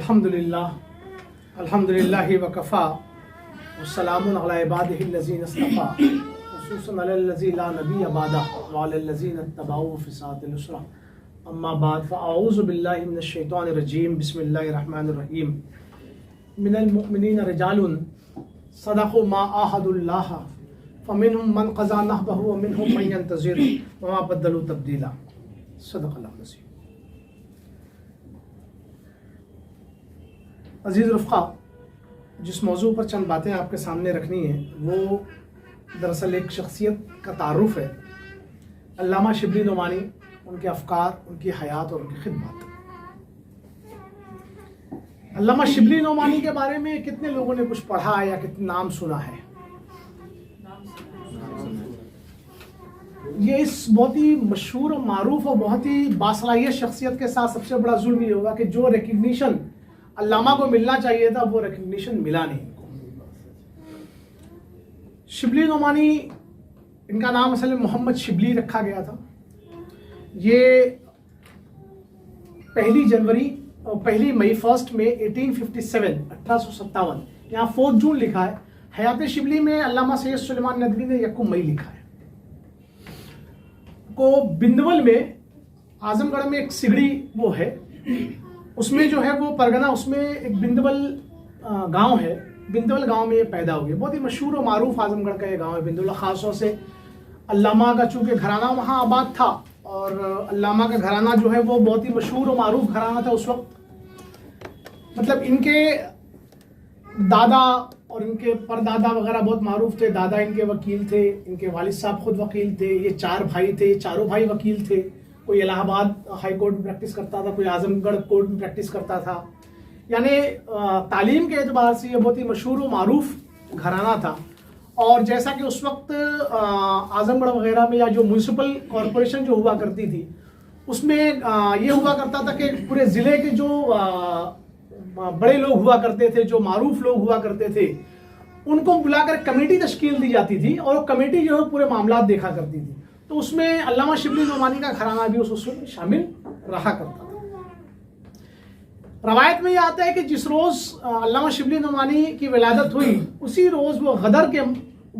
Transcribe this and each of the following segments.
अल्हम्दुलिल्लाह वकफ़ा वस्सलामुन अला इबादिहिल्लज़ीना इस्तफ़ा खुसूसन अलल्लज़ी ला नबिय्य बअदहु व अलल्लज़ीना इत्तबअू फ़ी सातिल उसरा अम्मा बाद फ़अऊज़ु बिल्लाहि मिनश शैतानिर रजीम बिस्मिल्लाहिर रहमानिर रहीम मिनल मुअमिनीना रिजालुन सदक़ू मा आहदुल्लाह फ़मिनहुम मन क़ज़ा नहबहु व मिनहुम मन यंतज़िर व मा बद्दलू तब्दीला। सदक़ल्लाहुल अज़ीम। अज़ीज़ रफ़्क़ा, जिस मौजू पर चंद बातें आपके सामने रखनी है वो दरअसल एक शख्सियत का तारुफ़ है, अल्लामा शिबली नोमानी, उनके अफ़कार, उनकी हयात और उनकी खिदमत। अल्लामा शिबली नोमानी के बारे में कितने लोगों ने कुछ पढ़ा है या कितने नाम सुना है? ये इस बहुत ही मशहूर और मारूफ और बहुत ही बासलाहियत शख्सियत के साथ सबसे बड़ा जुल्म ये होगा कि जो रिकग्निशन अल्लामा को मिलना चाहिए था वो रिकग्निशन मिला नहीं इनको। शिबली नोमानी, इनका नाम असल में मोहम्मद शिबली रखा गया था। ये 1 जनवरी और 1 मई 1 में 1857 यहाँ 4 जून लिखा है। हयात शिबली में अल्लामा सैयद सुलेमान नदवी ने 1 मई लिखा है। को बिंदवल में, आजमगढ़ में एक सिगड़ी वो है, उसमें जो है वो परगना, उसमें एक बिंदवल गांव है। बिंदवल गांव में ये पैदा हो गया। बहुत ही मशहूर और मारूफ आजमगढ़ का ये गांव है बिंदवल। ख़ासतौर से अल्लामा का चूँकि घराना वहाँ आबाद था और अल्लामा का घराना जो है वो बहुत ही मशहूर और मारूफ घराना था उस वक्त। मतलब इनके दादा और इनके परदादा वगैरह बहुत मारूफ थे। दादा इनके वकील थे, इनके वालिद साहब खुद वकील थे। ये 4 भाई थे, चारों भाई वकील थे। कोई इलाहाबाद हाई कोर्ट में प्रैक्टिस करता था, कोई आजमगढ़ कोर्ट में प्रैक्टिस करता था। यानी तालीम के एतबार से ये बहुत ही मशहूर और मारूफ घराना था। और जैसा कि उस वक्त आजमगढ़ वगैरह में या जो म्यूनसिपल कॉरपोरेशन जो हुआ करती थी उसमें ये हुआ करता था कि पूरे ज़िले के जो बड़े लोग हुआ करते थे, जो मारूफ लोग हुआ करते थे, उनको बुलाकर कमेटी तश्कील दी जाती थी और वो कमेटी जो है पूरे मामला देखा करती थी। तो उसमें अल्लामा शिबली नोमानी का घराना भी उसमें शामिल रहा करता था। रवायत में यह आता है कि जिस रोज़ अल्लामा शिबली नोमानी की विलादत हुई उसी रोज़ वो गदर के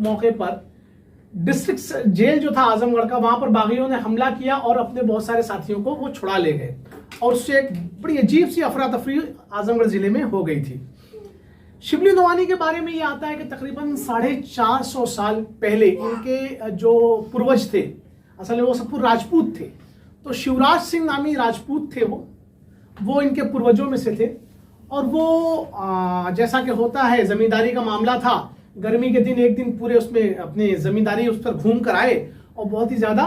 मौके पर डिस्ट्रिक्ट जेल जो था आजमगढ़ का, वहाँ पर बागियों ने हमला किया और अपने बहुत सारे साथियों को वो छुड़ा ले गए और उससे एक बड़ी अजीब सी अफरा तफरी आजमगढ़ ज़िले में हो गई थी। शिबली नोमानी के बारे में ये आता है कि तकरीबन 450 साल पहले इनके जो पूर्वज थे, असल में वो सब राजपूत थे। तो शिवराज सिंह नामी राजपूत थे वो इनके पूर्वजों में से थे। और वो जैसा कि होता है, ज़मींदारी का मामला था। गर्मी के दिन एक दिन पूरे उसमें अपनी ज़मींदारी उस पर घूम कर आए और बहुत ही ज़्यादा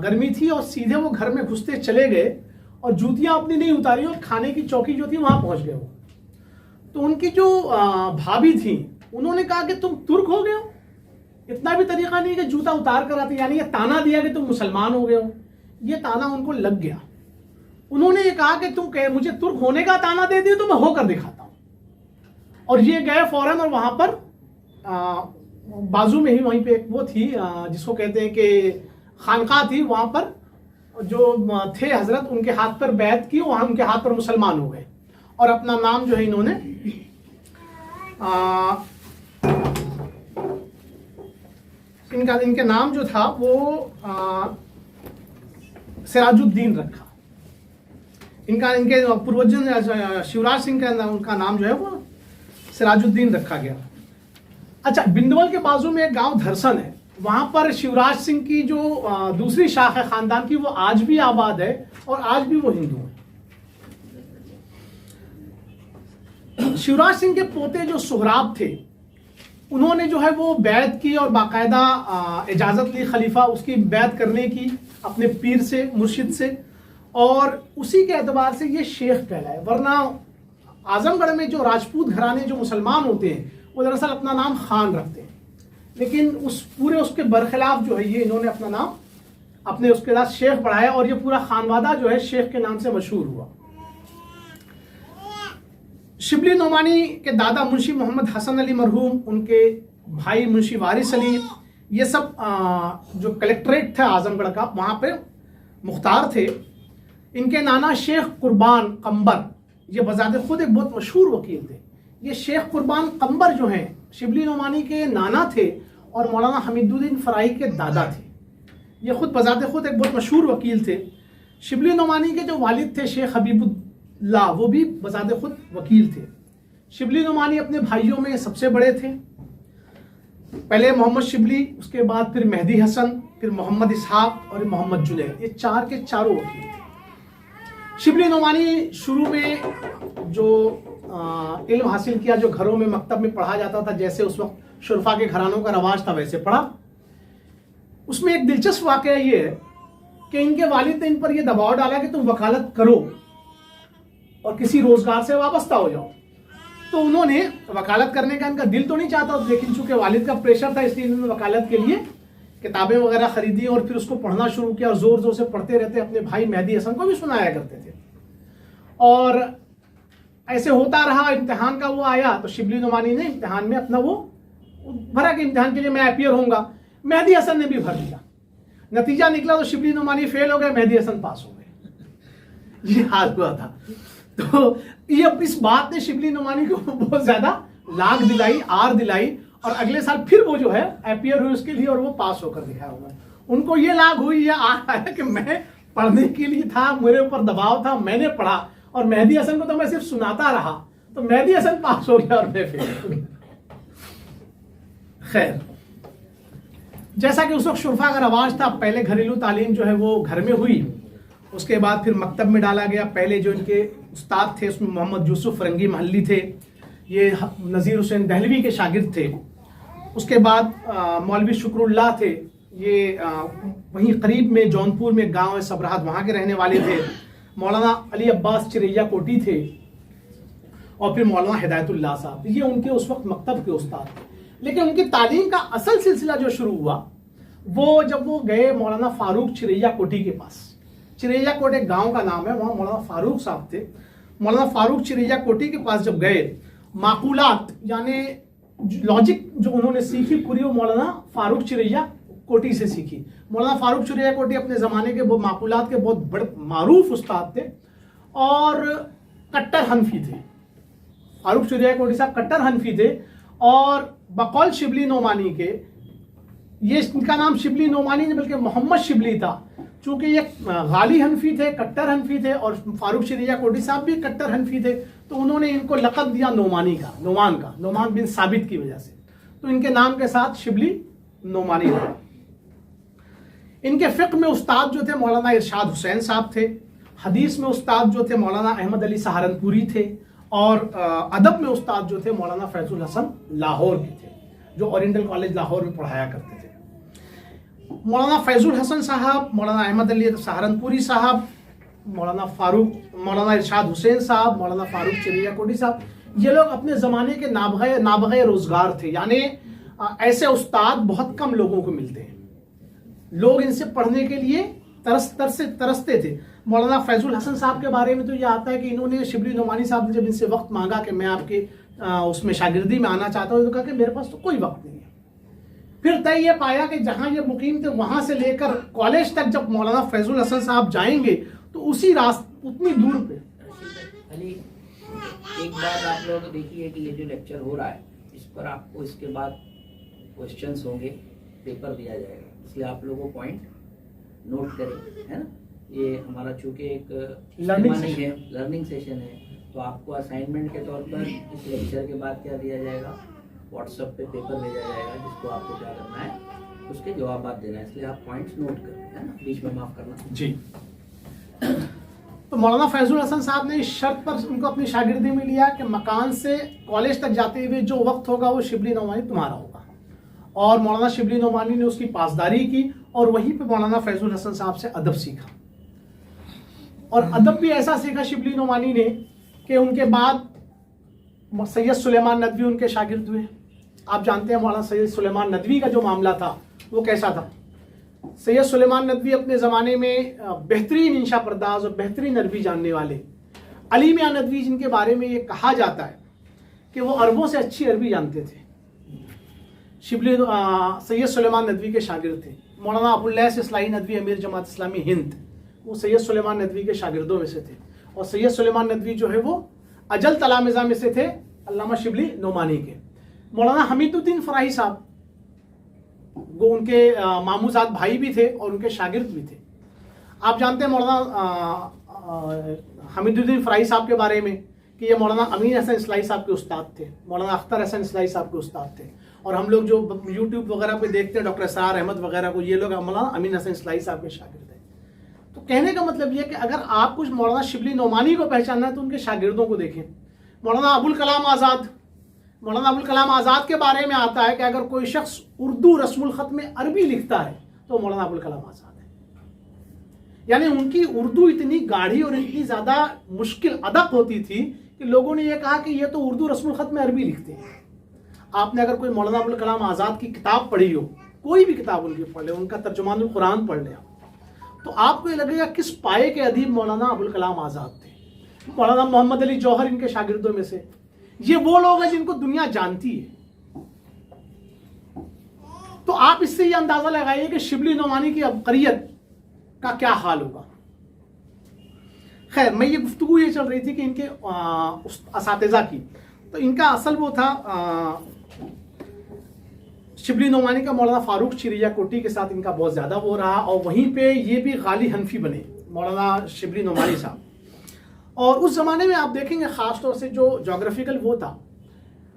गर्मी थी और सीधे वो घर में घुसते चले गए और जूतियाँ अपनी नहीं उतारी और खाने की चौकी जो थी वहाँ पहुँच गए वो। तो उनकी जो भाभी थी उन्होंने कहा कि तुम तुर्क हो गए हो, इतना भी तरीका नहीं कि जूता उतार कर आते, यानी ये ताना दिया कि तुम मुसलमान हो गए हो। ये ताना उनको लग गया। उन्होंने ये कहा कि तुम मुझे तुर्क होने का ताना दे दिए तो मैं होकर दिखाता हूँ। और ये गए फौरन और वहाँ पर बाजू में ही वहीं पे एक वो थी जिसको कहते हैं कि खानका थी, वहाँ पर जो थे हजरत, उनके हाथ पर बैत की, वहाँ उनके हाथ पर मुसलमान हो गए और अपना नाम जो है इन्होंने इनके नाम जो था वो सिराजुद्दीन रखा। इनके पूर्वजों शिवराज सिंह का उनका नाम जो है वो सिराजुद्दीन रखा गया। अच्छा, बिंदवल के बाजू में एक गांव धरसन है, वहां पर शिवराज सिंह की जो दूसरी शाख है खानदान की, वो आज भी आबाद है और आज भी वो हिंदू है। शिवराज सिंह के पोते जो सोहराब थे उन्होंने जो है वो बैत की और बाकायदा इजाज़त ली खलीफा उसकी बैत करने की अपने पीर से, मुर्शिद से, और उसी के एतबार से ये शेख कहलाए। वरना आजमगढ़ में जो राजपूत घराने जो मुसलमान होते हैं वो दरअसल अपना नाम खान रखते हैं, लेकिन उसके बरखिलाफ जो है ये इन्होंने अपना नाम अपने उसके साथ शेख बढ़ाया और ये पूरा खानवादा जो है शेख के नाम से मशहूर हुआ। शिबली नोमानी के दादा मुंशी मोहम्मद हसन अली मरहूम, उनके भाई मुंशी वारिस अली, ये सब जो कलेक्ट्रेट था आजमगढ़ का वहाँ पे मुख्तार थे। इनके नाना शेख कुर्बान कंबर ये बजाते खुद एक बहुत मशहूर वकील थे। ये शेख कुर्बान कंबर जो हैं शिबली नोमानी के नाना थे और मौलाना हमीदुद्दीन फराही के दादा थे। ये खुद बजाते खुद एक बहुत मशहूर वकील थे। शिबली नोमानी के जो वालिद थे शेख हबीबुल्लाह, वो भी बजाते खुद वकील थे। शिबली नोमानी अपने भाइयों में सबसे बड़े थे। पहले मोहम्मद शिबली, उसके बाद फिर मेहदी हसन, फिर मोहम्मद इसहाक और मोहम्मद जुनैद, ये चार के चारों वकील थे। शिबली नोमानी शुरू में जो इल्म हासिल किया, जो घरों में मकतब में पढ़ा जाता था, जैसे उस वक्त शुरफा के घरानों का रवाज था, वैसे पढ़ा। उसमें एक दिलचस्प वाकया ये है कि इनके वालिद ने इन पर यह दबाव डाला कि तुम वकालत करो और किसी रोजगार से वाबस्ता हो जाओ। तो उन्होंने वकालत करने का इनका दिल तो नहीं चाहता, लेकिन चूंकि वालिद का प्रेशर था इसलिए इन्होंने वकालत के लिए किताबें वगैरह खरीदी और फिर उसको पढ़ना शुरू किया और जोर जोर से पढ़ते रहते, अपने भाई मेहदी हसन को भी सुनाया करते थे। और ऐसे होता रहा। इम्तिहान का वो आया तो शिबली नोमानी ने इम्तिहान में अपना वो भरा कि इम्तिहान के लिए मैं अपियर होऊंगा। मेहदी हसन ने भी भर लिया। नतीजा निकला तो शिबली नोमानी फेल हो गए, मेहदी हसन पास हो गए। ये हाल हुआ था। तो ये इस बात ने शिबली नोमानी को बहुत ज्यादा लाग दिलाई, आर दिलाई, और अगले साल फिर वो जो है अपियर हुए उसके लिए और वो पास होकर दिखाया हुआ है। उनको ये लाग हुई, या आर आया कि मैं पढ़ने के लिए था, मेरे ऊपर दबाव था, मैंने पढ़ा, और मेहदी हसन को तो मैं सिर्फ सुनाता रहा, तो मेहदी हसन पास हो गया और मैं फेल हो गया। खैर, जैसा कि उस वक्त शुरफा का रवाज था, पहले घरेलू तालीम जो है वो घर में हुई, उसके बाद फिर मकतब में डाला गया। पहले जो इनके उस्ताद थे उसमें मोहम्मद यूसुफ फरंगी महल्ली थे, ये नज़ीर हुसैन दहलवी के शागिर्द थे। उसके बाद मौलवी शुक्रुल्लाह थे, ये वहीं करीब में जौनपुर में गांव है सबराहत, वहाँ के रहने वाले थे। मौलाना अली अब्बास चिरैया कोटी थे, और फिर मौलाना हिदायतुल्लाह साहब, ये उनके उस वक्त मकतब के उस्ताद थे। लेकिन उनकी तालीम का असल सिलसिला जो शुरू हुआ वो जब वो गए मौलाना फारूक चिरैया कोटी के पास। चिरैया कोट एक गांव का नाम है, वहाँ मौलाना फारूक साहब थे। मौलाना फारूक चिरैया कोटी के पास जब गए, माकूलात यानी लॉजिक जो उन्होंने सीखी पूरी वो मौलाना फारूक चिरैया कोटी से सीखी। मौलाना फारूक चिरैया कोटी अपने ज़माने के वो माकूलात के बहुत बड़े मारूफ उस्ताद थे और कट्टर हनफी थे। फारूक चिरैया कोटी साहब कट्टर हनफी थे, और बकौल शिबली नोमानी के, ये इनका नाम शिबली नोमानी नहीं बल्कि मोहम्मद शिबली था, चूंकि ये गाली हनफी थे, कट्टर हनफी थे, और फारूक चिरैया कोटी साहब भी कट्टर हनफी थे, तो उन्होंने इनको लक़ब दिया नोमानी का, नोमान बिन साबित की वजह से, तो इनके नाम के साथ शिबली नोमानी रहा। इनके फ़िक़्ह में उस्ताद जो थे मौलाना इरशाद हुसैन साहब थे, हदीस में उस्ताद जो थे मौलाना अहमद अली सहारनपुरी थे, और अदब में उस्ताद जो थे मौलाना फैजुल हसन लाहौर के थे, जो ओरिएंटल कॉलेज लाहौर में पढ़ाया करते थे। मौलाना फैजुल हसन साहब, मौलाना अहमद अली सहारनपुरी साहब, मौलाना इरशाद हुसैन साहब, मौलाना फारूक चिरैया कोटी साहब, ये लोग अपने ज़माने के नाबग़े रोज़गार थे। यानी ऐसे उस्ताद बहुत कम लोगों को मिलते हैं, लोग इनसे पढ़ने के लिए तरसते थे। मौलाना फैजुल हसन साहब के बारे में तो ये आता है कि इन्होंने शिबली नोमानी साहब ने जब इनसे वक्त मांगा कि मैं आपके उसमें शागिर्दी में आना चाहता हूँ, तो कहा कि मेरे पास तो कोई वक्त नहीं है। फिर तय ये पाया कि जहाँ ये मुकीम थे वहाँ से लेकर कॉलेज तक जब मौलाना फैजुल हसन साहब जाएंगे तो उसी रास्ते उतनी दूर पे। अली, एक बात आप लोग देखिए कि ये जो लेक्चर हो रहा है इस पर आपको इसके बाद क्वेश्चंस होंगे, पेपर दिया जाएगा, इसलिए आप लोगों पॉइंट नोट करें, है ना। ये हमारा चूंकि एक लर्निंग सेशन है, तो आपको असाइनमेंट के तौर पर इस लेक्चर के बाद क्या दिया जाएगा, व्हाट्सएप पे पेपर भेजा जाएगा, जिसको आपको क्या करना है, उसके जवाब देना है, इसलिए आप पॉइंट्स नोट करें, है ना, बीच में माफ करना जी। तो मौलाना फैजुल हसन साहब ने इस शर्त पर उनको अपनी शागिर्दी में लिया कि मकान से कॉलेज तक जाते हुए जो वक्त होगा वो शिबली नोमानी तुम्हारा होगा, और मौलाना शिबली नोमानी ने उसकी पासदारी की, और वहीं पे मौलाना फैजुल हसन साहब से अदब सीखा। और अदब भी ऐसा सीखा शिबली नोमानी ने कि उनके बाद सैयद सुलेमान नदवी उनके शागिर्द हुए। आप जानते हैं मौलाना सैयद सुलेमान नदवी का जो मामला था वो कैसा था। सैयद सुलेमान नदवी अपने ज़माने में बेहतरीन इंशा पर्दाज और बेहतरीन अरबी जानने वाले अली मियाँ नदवी, जिनके बारे में ये कहा जाता है कि वो अरबों से अच्छी अरबी जानते थे, शिबली सैयद सुलेमान नदवी के शागिर्द थे। मौलाना अबुल्लैस इस्लाही नदवी अमीर जमात इस्लामी हिंद, वो सैयद सुलेमान नदवी के शागिर्दों में से थे। और सैयद सुलेमान नदवी जो है वो अजल तलामिज़ा में से थे अल्लामा शिबली नोमानी के। मौलाना हमीदुद्दीन फराही साहब, वो उनके मामूजाद भाई भी थे और उनके शागिर्द भी थे। आप जानते हैं मौलाना हमीदुद्दीन फराही साहब के बारे में कि ये मौलाना अमीन हसन इस्लाही साहब के उस्ताद थे, मौलाना अख्तर हसन इस्लाही साहब के उस्ताद थे। और हम लोग जो यूट्यूब वगैरह पे देखते हैं डॉक्टर सरार अहमद वगैरह को, ये लोग मौलाना अमीन हसन इस्लाही साहब के शागिर्द हैं। तो कहने का मतलब ये कि अगर आप कुछ मौलाना शिबली नोमानी को पहचानना है तो उनके शागिर्दों को देखें। मौलाना अबुल कलाम आज़ाद, मौलाना अबुल कलाम आज़ाद के बारे में आता है कि अगर कोई शख्स उर्दू रस्मुल ख़त में अरबी लिखता है तो मौलाना अबुल कलाम आज़ाद है। यानी उनकी उर्दू इतनी गाढ़ी और इतनी ज़्यादा मुश्किल अदक होती थी कि लोगों ने यह कहा कि ये तो उर्दू रस्मुल ख़त में अरबी लिखते हैं। आपने अगर कोई मौलाना अबुल कलाम आज़ाद की किताब पढ़ी हो, कोई भी किताब उनकी पढ़ ले, उनका तर्जुमानुल कुरान पढ़ ले, तो आपको ये लगेगा किस पाए के अदीब मौलाना अबुल कलाम आज़ाद थे। मौलाना मोहम्मद अली जौहर इनके शागिर्दों में से। ये वो लोग हैं जिनको दुनिया जानती है। तो आप इससे ये अंदाजा लगाइए कि शिबली नोमानी की अबकरियत का क्या हाल होगा। खैर, मैं ये गुफ्तगू ये चल रही थी कि इनके असातिज़ा की, तो इनका असल वो था शिबली नोमानी का मौलाना फारूक चिरिया कोटी के साथ इनका बहुत ज़्यादा वो रहा, और वहीं पे ये भी गाली हनफी बने मौलाना शिबली नोमानी साहब। और उस ज़माने में आप देखेंगे ख़ास तौर से जो जोग्राफिकल वो था,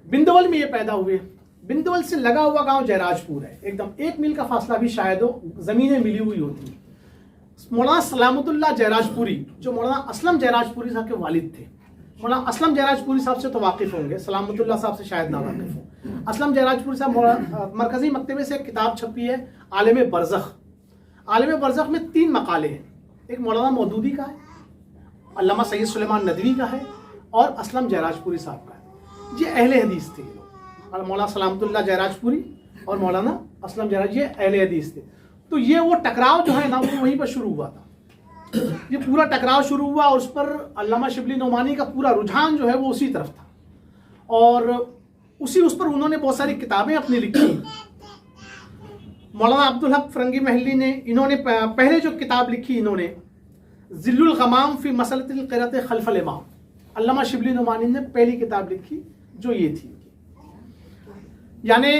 बिंदवल में ये पैदा हुए। बिंदवल से लगा हुआ गांव जयराजपुर है, एकदम 1 मील का फासला भी शायद हो, ज़मीनें मिली हुई होती हैं। मौलाना सलामतुल्लाह जयराजपुरी, जो मौलाना असलम जयराजपुरी साहब के वालिद थे, मौलाना असलम जयराजपुरी साहब से तो वाकिफ़ होंगे, सलामतुल्लाह साहब से शायद ना वाकिफ़ हो। असलम जयराजपुरी साहब मरकज़ी मकतबे से एक किताब छपी है आलिम बरज़ख। आलिम बरज़ख में 3 मकाले हैं, एक मौलाना मौदूदी का है, अल्लामा सैयद सुलेमान नदवी का है और असलम जयराजपुरी साहब का है। ये अहले हदीस थे, और मौलाना सलामतुल्लाह जयराजपुरी और मौलाना असलम जयराज, ये अहले हदीस थे। तो ये वो टकराव जो है ना, वो वहीं पर शुरू हुआ था। ये पूरा टकराव शुरू हुआ और उस पर अल्लामा शिबली नोमानी का पूरा रुझान जो है वो उसी तरफ था, और उस पर उन्होंने बहुत सारी किताबें अपनी लिखी। मौलाना अब्दुल हक फरंगी महली ने, इन्होंने पहले जो किताब लिखी, इन्होंने ज़िल्लुल ग़माम फ़ी मसलतिल क़िराअत ख़ल्फ़ल इमाम, अल्लामा शिबली नोमानी ने पहली किताब लिखी जो ये थी। यानी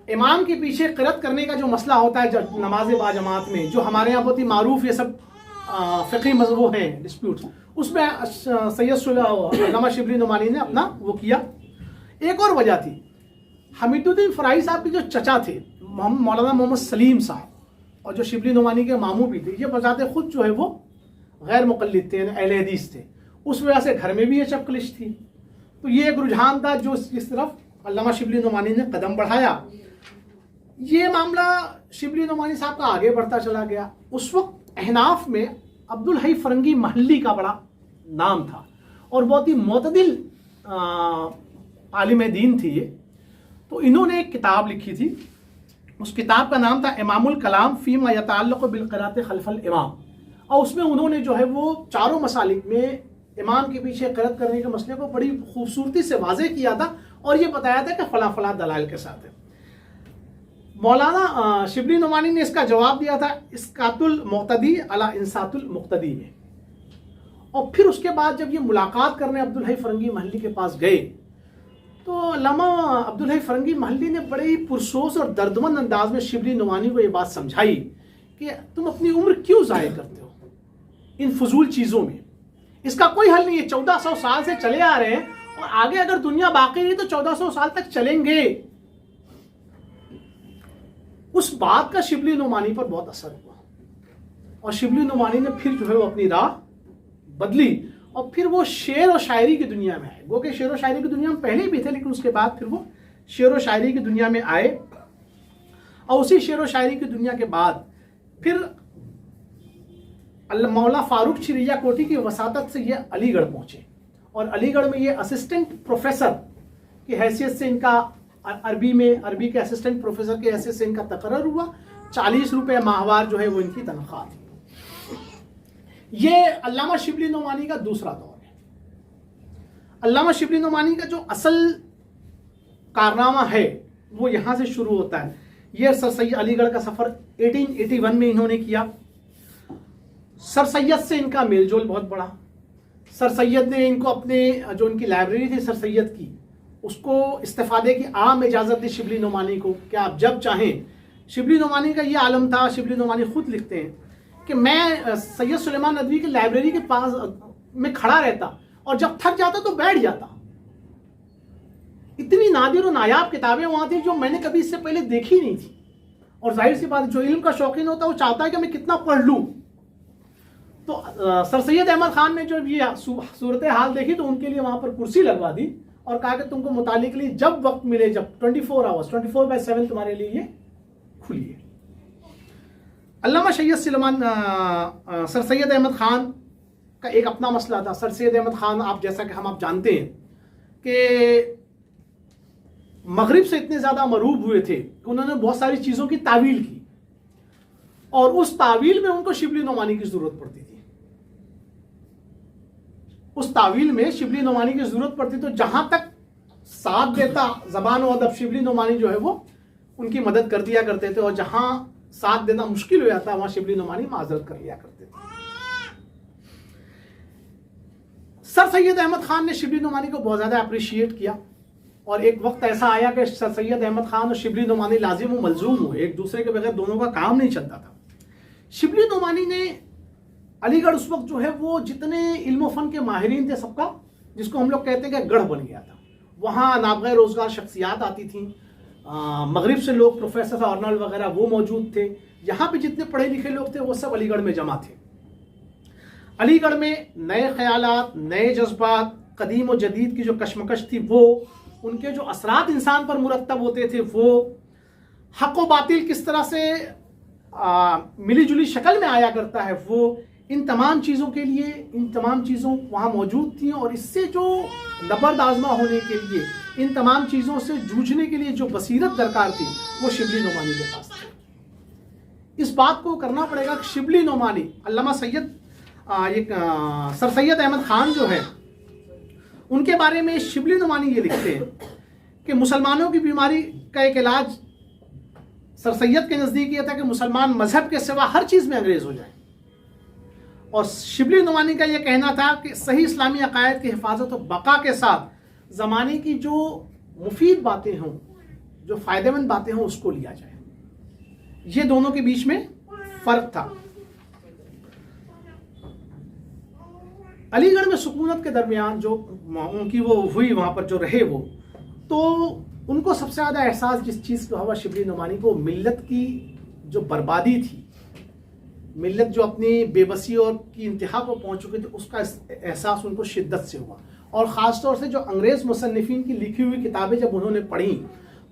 इमाम के पीछे क़िराअत करने का जो मसला होता है नमाज बाजमात में, जो हमारे यहाँ बहुत ही मारूफ ये सब फ़िक़ही मज़हब हैं डिस्प्यूट्स, उसमें सैयद अल्लामा शिबली नोमानी ने अपना वो किया। एक और वजह थी, हमीदुद्दीन फराही साहब के जो चचा थे मौलाना मोहम्मद सलीम साहब, और जो शिबली नोमानी के मामू भी थे, ये बजाते खुद जो है वो गैर मुक़ल्लिद थे, अहले हदीस थे। उस वजह से घर में भी ये चपकलिश थी। तो ये एक रुझान था जो इस तरफ अल्लामा शिबली नोमानी ने कदम बढ़ाया। ये मामला शिबली नोमानी साहब का आगे बढ़ता चला गया। उस वक्त अहनाफ में अब्दुल हई फरंगी महली का बड़ा नाम था और बहुत ही मोतदिल आलिम दीन थी ये। तो इन्होंने एक किताब लिखी थी, उस किताब का नाम था इमामुल कलाम फ़ीमा यतअल्लक़ु बिल क़िराअत ख़ल्फ़ल इमाम, और उसमें उन्होंने जो है वो चारों मसालिक में इमाम के पीछे क़िराअत करने के मसले को बड़ी खूबसूरती से वाज़ेह किया था और ये बताया था कि फ़लाँ फ़लाँ दलाइल के साथ है। मौलाना शिबली नोमानी ने इसका जवाब दिया था इस्कातुल मुक़्तदी अला इंसातुल मुक़्तदी में। और फिर उसके बाद जब ये मुलाकात करने अब्दुल हई फरंगी महली के पास गए तो अल्लामा अब्दुल हई फरंगी महली ने बड़े ही पुरसोस और दर्दमंद अंदाज में शिबली नोमानी को ये बात समझाई कि तुम अपनी उम्र क्यों ज़ाया करते हो इन फजूल चीज़ों में, इसका कोई हल नहीं है। 1400 साल से चले आ रहे हैं और आगे अगर दुनिया बाकी रही तो 1400 साल तक चलेंगे। उस बात का शिबली नोमानी पर बहुत असर हुआ और शिबली नोमानी ने फिर जो है वो अपनी राह बदली और फिर वो शेर और शायरी की दुनिया में आए। वो कि शेर और शायरी की दुनिया में पहले भी थे, लेकिन उसके बाद फिर वो शेर और शायरी की दुनिया में आए और उसी शेर और शायरी की दुनिया के बाद फिर मौला फारूक चिरिया कोटी की वसातत से ये अलीगढ़ पहुंचे और अलीगढ़ में ये असिस्टेंट प्रोफेसर की हैसियत से इनका अरबी के असिस्टेंट प्रोफेसर की हैसियत से इनका तकर्रर हुआ। 40 रुपये माहवार जो है वो इनकी तनख्वाह थी। ये अल्लामा शिबली नोमानी का दूसरा दौर है। अल्लामा शिबली नोमानी का जो असल कारनामा है वो यहाँ से शुरू होता है। ये सर सैयद अलीगढ़ का सफ़र 1881 में इन्होंने किया। सर सैयद से इनका मेलजोल बहुत बड़ा। सर सैयद ने इनको अपने जो उनकी लाइब्रेरी थी सर सैयद की, उसको इस्तेफादे की आम इजाज़त दी शिबली नोमानी को कि आप जब चाहें। शिबली नोमानी का ये आलम था, शिबली नोमानी खुद लिखते हैं कि मैं सैयद सुलेमान नदवी की लाइब्रेरी के पास में खड़ा रहता और जब थक जाता तो बैठ जाता। इतनी नादिर और नायाब किताबें वहां थी जो मैंने कभी इससे पहले देखी नहीं थी। और जाहिर सी बात, जो इल्म का शौकीन होता है वो चाहता है कि मैं कितना पढ़ लूं। तो सर सैयद अहमद खान ने जो ये सूरत हाल देखी तो उनके लिए वहां पर कुर्सी लगवा दी और कहा कि तुमको मुतालिक के लिए जब वक्त मिले, जब 24 आवर्स 24/7 तुम्हारे लिए ये खुली है। अल्लामा सर सैयद अहमद खान का एक अपना मसला था। सर सैयद अहमद खान आप जैसा कि आप जानते हैं कि मगरिब से इतने ज़्यादा मरूब हुए थे कि उन्होंने बहुत सारी चीज़ों की तावील की और उस तावील में उनको शिबली नोमानी की ज़रूरत पड़ती थी। उस तावील में शिबली नोमानी की ज़रूरत पड़ती, तो जहां तक साथ देता ज़बान व अदब, शिबली नोमानी जो है वो उनकी मदद कर दिया करते थे, और जहां साथ देना मुश्किल हो जाता वहां शिबली नोमानी माजरत कर लिया करते थे। सर सैयद अहमद खान ने शिबली नोमानी को बहुत ज़्यादा अप्रिशिएट किया और एक वक्त ऐसा आया कि सर सैयद अहमद खान और शिबली नोमानी लाजिम व मलजूम हुए, एक दूसरे के बगैर दोनों का काम नहीं चलता था। शिबली नोमानी ने अलीगढ़ उस वक्त जो है वो जितने इल्म फन के माहिरीन थे सबका, जिसको हम लोग कहते हैं कि गढ़ बन गया था। वहाँ नाबग़े रोज़गार शख्सियात आती थीं, मगरिब से लोग, प्रोफेसर आर्नल्ड वगैरह वो मौजूद थे। यहाँ पे जितने पढ़े लिखे लोग थे वो सब अलीगढ़ में जमा थे। अलीगढ़ में नए ख्यालात, नए जज्बात, कदीम और जदीद की जो कशमकश थी वो, उनके जो असरात इंसान पर मुरतब होते थे वो, हक़ व बातिल किस तरह से मिली जुली शक्ल में आया करता है वो, इन तमाम चीज़ों के लिए, इन तमाम चीज़ों वहाँ मौजूद थी। और इससे जो नबर्द आज़मा होने के लिए, इन तमाम चीज़ों से जूझने के लिए जो बसीरत दरकार थी वो शिबली नोमानी के पास थी। इस बात को करना पड़ेगा कि शिबली नोमानी, अल्लामा सैयद सर सैयद अहमद खान जो है उनके बारे में शिबली नोमानी ये लिखते हैं कि मुसलमानों की बीमारी का एक इलाज सर सैयद के नज़दीक ये था कि मुसलमान मजहब के सिवा हर चीज़ में अंग्रेज़ हो जाए। और शिबली नोमानी का यह कहना था कि सही इस्लामी अकायद की हिफाजत और बका के साथ ज़माने की जो मुफीद बातें हों, जो फ़ायदेमंद बातें हों, उसको लिया जाए। ये दोनों के बीच में फ़र्क था। अलीगढ़ में सुकूनत के दरमियान जो उनकी वो हुई, वहाँ पर जो रहे वो, तो उनको सबसे ज़्यादा एहसास जिस चीज़ का हुआ शिबली नोमानी को, मिल्लत की जो बर्बादी थी, मिल्लत जो अपनी बेबसी और की इंतहा को पहुँच चुकी थी, उसका एहसास उनको शिद्दत से हुआ। और ख़ास तौर से जो अंग्रेज़ मुसन्निफ़ीन की लिखी हुई किताबें जब उन्होंने पढ़ी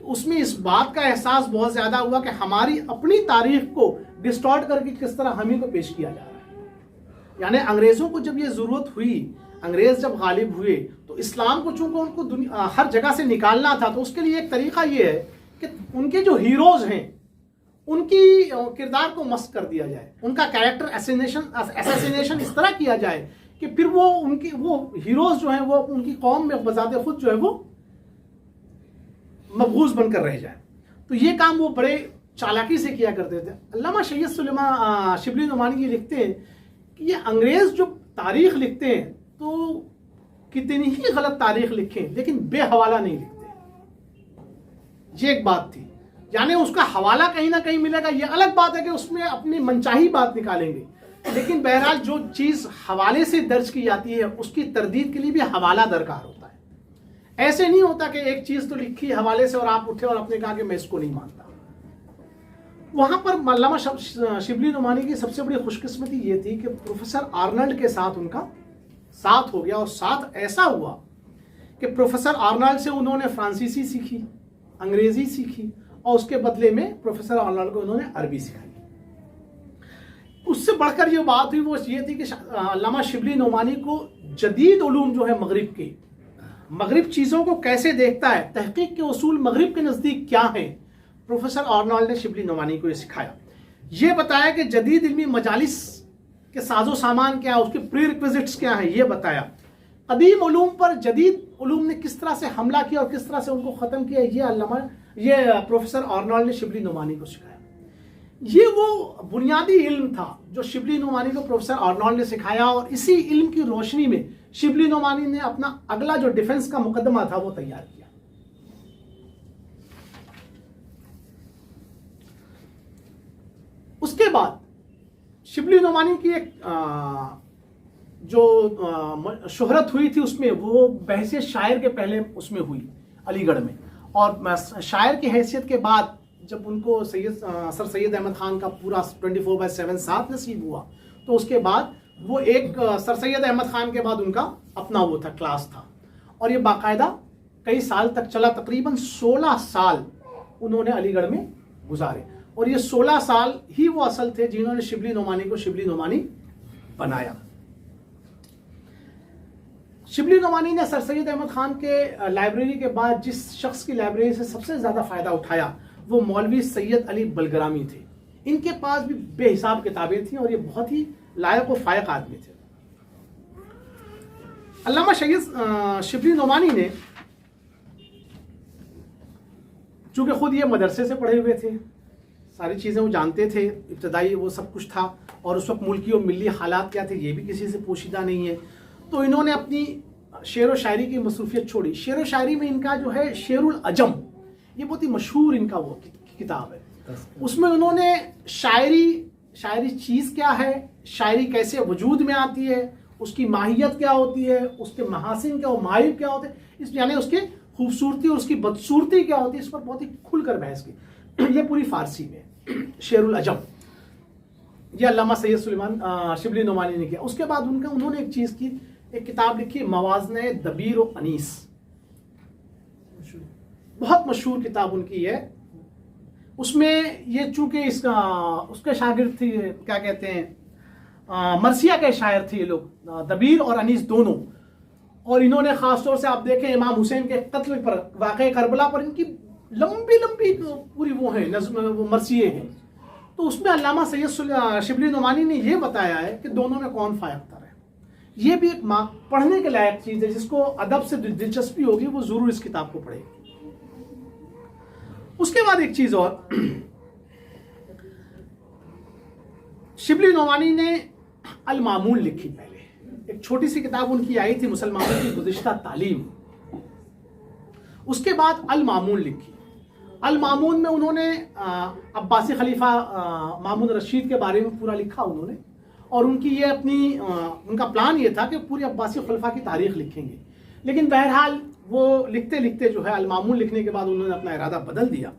तो उसमें इस बात का एहसास बहुत ज़्यादा हुआ कि हमारी अपनी तारीख़ को डिस्टॉर्ट करके किस तरह हम ही को पेश किया जा रहा है। यानी अंग्रेज़ों को जब ये ज़रूरत हुई, अंग्रेज़ जब गालिब हुए, तो इस्लाम को चूँकि उनको हर जगह से निकालना था, तो उसके लिए एक तरीक़ा ये है कि उनके जो हीरोज़ हैं उनकी किरदार को मस्त कर दिया जाए, उनका कैरेक्टर असैसिनेशन इस तरह किया जाए कि फिर वो उनकी वो हीरोज़ जो हैं वो उनकी कौम में बजाते खुद जो है वो मबगूज़ बनकर रह जाए। तो ये काम वो बड़े चालाकी से किया करते थे। अल्लामा सैयद सुलेमान शिबली नोमानी ये लिखते हैं कि ये अंग्रेज़ जो तारीख़ लिखते हैं तो कितनी ही गलत तारीख़ लिखें लेकिन बेहवाला नहीं लिखते। ये एक बात थी, यानी उसका हवाला कहीं ना कहीं मिलेगा। ये अलग बात है कि उसमें अपनी मनचाही बात निकालेंगे, लेकिन बहरहाल जो चीज़ हवाले से दर्ज की जाती है उसकी तरदीद के लिए भी हवाला दरकार होता है। ऐसे नहीं होता कि एक चीज़ तो लिखी हवाले से और आप उठे और आपने कहा कि मैं इसको नहीं मानता। वहाँ पर अल्लामा शिबली नोमानी की सबसे बड़ी खुशकिस्मती ये थी कि प्रोफेसर आर्नल्ड के साथ उनका साथ हो गया, और साथ ऐसा हुआ कि प्रोफेसर आर्नल्ड से उन्होंने फ्रांसीसी सीखी, अंग्रेज़ी सीखी, और उसके बदले में प्रोफेसर आर्नल्ड को उन्होंने अरबी सिखाई। उससे बढ़कर जो बात हुई वो ये थी कि अल्लामा शिबली नोमानी को जदीद उलूम जो है मगरिब चीज़ों को कैसे देखता है, तहकीक के उसूल मगरिब के नज़दीक क्या हैं, प्रोफेसर आर्नल्ड ने शिबली नोमानी को ये सिखाया। ये बताया कि जदीद इल्मी मजालिस के साजो सामान क्या है, उसके प्री रिक्विजिट्स क्या हैं, ये बताया। कदीम उलूम पर जदीद उलूम ने किस तरह से हमला किया और किस तरह से उनको ख़त्म किया, ये प्रोफेसर आर्नल्ड ने शिबली नोमानी को सिखाया। ये वो बुनियादी इल्म था जो शिबली नोमानी को प्रोफेसर आर्नोल्ड ने सिखाया, और इसी इल्म की रोशनी में शिबली नोमानी ने अपना अगला जो डिफेंस का मुकदमा था वो तैयार किया। उसके बाद शिबली नोमानी की एक जो शोहरत हुई थी उसमें वो बहसियत शायर के पहले उसमें हुई अलीगढ़ में, और शायर की हैसियत के बाद जब उनको सर सैयद अहमद खान का पूरा 24/7 साथ नसीब हुआ, तो उसके बाद वो एक सर सैयद अहमद खान के बाद उनका अपना वो था, क्लास था, और ये बाकायदा कई साल तक चला। तकरीबन 16 साल उन्होंने अलीगढ़ में गुजारे, और ये 16 साल ही वो असल थे जिन्होंने शिबली नोमानी को शिबली नोमानी बनाया। शिबली नोमानी ने सर सैयद अहमद खान के लाइब्रेरी के बाद जिस शख्स की लाइब्रेरी से सबसे ज़्यादा फ़ायदा उठाया वो मौलवी सैयद अली बलगरामी थे। इनके पास भी बेहिसाब किताबें थीं और ये बहुत ही लायक व फायक आदमी थे। अल्लामा शिबली नोमानी ने चूंकि खुद ये मदरसे से पढ़े हुए थे, सारी चीज़ें वो जानते थे, इब्तदाई वो सब कुछ था, और उस वक्त मुल्की और मिली हालात क्या थे ये भी किसी से पोशीदा नहीं है। तो इन्होंने अपनी शेर व शायरी की मसरूफियत छोड़ी। शेर व शायरी में इनका जो है शेरुल अजम, ये बहुत ही मशहूर इनका वो किताब है। उसमें उन्होंने शायरी चीज़ क्या है, शायरी कैसे वजूद में आती है, उसकी माहियत क्या होती है, उसके महासिन क्या और माहिब क्या होते हैं, इस यानी उसके खूबसूरती और उसकी बदसूरती क्या होती है, इस पर बहुत ही खुलकर बहस की। ये पूरी फारसी में शेरुल अजम, ये अल्लामा सैयद सुलेमान शिबली नोमानी ने किया। उसके बाद उन्होंने एक चीज़ की, एक किताब लिखी मवाज़ने दबीर व अनीस, बहुत मशहूर किताब उनकी है। उसमें ये चूंकि उसके शागिर्द थी, क्या कहते हैं, मरसिया के शायर थे ये लोग, दबीर और अनीस दोनों, और इन्होंने ख़ासतौर से आप देखें इमाम हुसैन के कत्ल पर, वाक़े करबला पर इनकी लंबी लंबी पूरी वो है नज़्म, वो मरसिये हैं। तो उसमें अल्लामा सैयद शिबली नोमानी ने ये बताया है कि दोनों में कौन फायकतर है। ये भी एक पढ़ने के लायक चीज़ है, जिसको अदब से दिलचस्पी होगी वो ज़रूर इस किताब को पढ़े। उसके बाद एक चीज़ और, शिबली नोमानी ने अल मामून लिखी। पहले एक छोटी सी किताब उनकी आई थी मुसलमानों की गुज़िश्ता तालीम, उसके बाद अल मामून लिखी। अल मामून में उन्होंने अब्बासी खलीफा मामून रशीद के बारे में पूरा लिखा उन्होंने, और उनकी ये उनका प्लान ये था कि पूरी अब्बासी खलीफा की तारीख लिखेंगे। लेकिन बहरहाल वो लिखते लिखते जो है अल मामून लिखने के बाद उन्होंने अपना इरादा बदल दिया।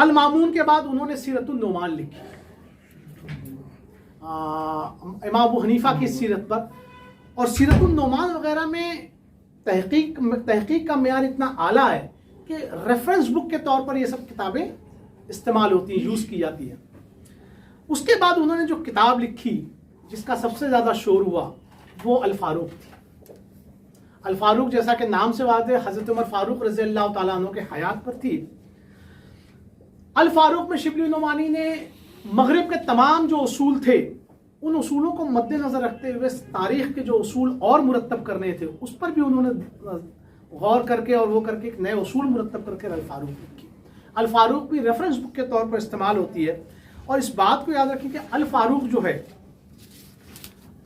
अल मामून के बाद उन्होंने सीरतुन नोमान लिखी, इमाम अबू हनीफा की सीरत पर, और सीरतुन नोमान वगैरह में तहकीक का मेयार इतना आला है कि रेफरेंस बुक के तौर पर ये सब किताबें इस्तेमाल होती हैं, यूज़ की जाती हैं। उसके बाद उन्होंने जो किताब लिखी जिसका सबसे ज़्यादा शोर हुआ वो अल फारूक थी। अल फारूक जैसा कि नाम से वाज़ेह हज़रत उमर फारूक रज़ी अल्लाह ताला अन्हु के हयात पर थी। अल फारूक में शिबली नोमानी ने मगरिब के तमाम जो उसूल थे उन उसूलों को मद्देनज़र रखते हुए तारीख़ के जो उसूल और मुरतब करने थे उस पर भी उन्होंने गौर करके और वो करके एक नए उसूल मुरतब करके अल फारूक लिखी। अल फारूक भी रेफरेंस बुक के तौर पर इस्तेमाल होती है। और इस बात को याद रखें कि अल फारूक जो है